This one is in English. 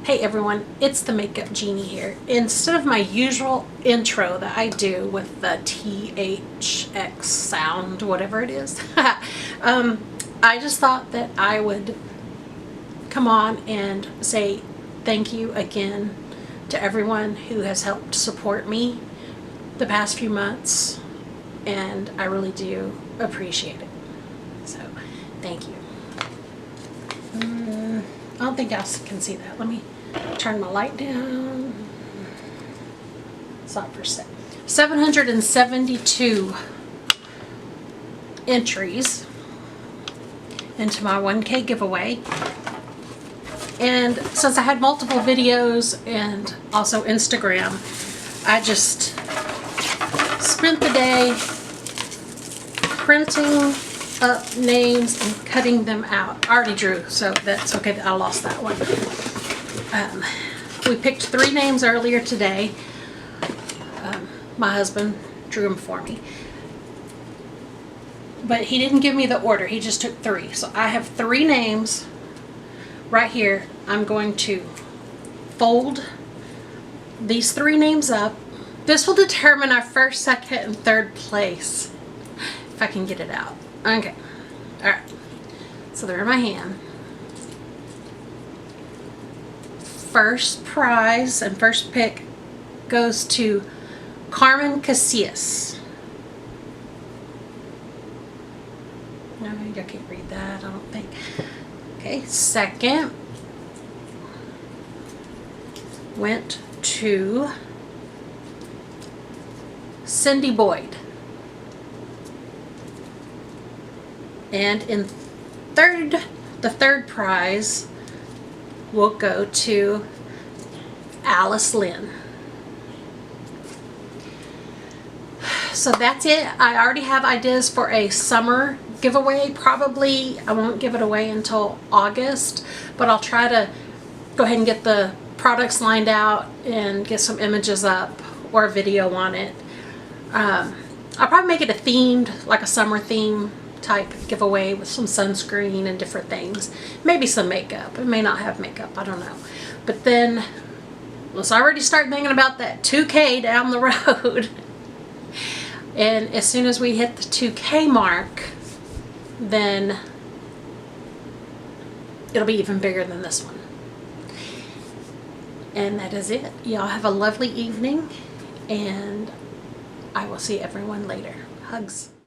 Hey everyone, it's the Makeup Jeannie here. Instead of my usual intro that I do with the THX sound, whatever it is, I just thought that I would come on and say thank you again to everyone who has helped support me the past few months, and I really do appreciate it. So, thank you. I don't think else can see that. Let me turn my light down. It's not for set. 772 entries into my 1K giveaway. And since I had multiple videos and also Instagram, I just spent the day printing up names and cutting them out. I already drew, so that's okay that I lost that one. We picked 3 names earlier today. My husband drew them for me, but he didn't give me the order. He just took 3. So I have 3 names right here. I'm going to fold these 3 names up. This will determine our first, second, and third place, if I can get it out. Okay. All right. So they're in my hand. First prize and first pick goes to Carmen Casillas. No, I can't read that, I don't think. Okay, second went to Cindy Boyd. And in the third prize will go to Alice Lynn. So that's it. I already have ideas for a summer giveaway. Probably I won't give it away until August, but I'll try to go ahead and get the products lined out and get some images up or a video on it. I'll probably make it a themed, like a summer theme type giveaway with some sunscreen and different things. Maybe some makeup. It may not have makeup, I don't know. But then let's already start thinking about that 2K down the road. And as soon as we hit the 2K mark, then it'll be even bigger than this one. And that is it. Y'all have a lovely evening, and I will see everyone later. Hugs.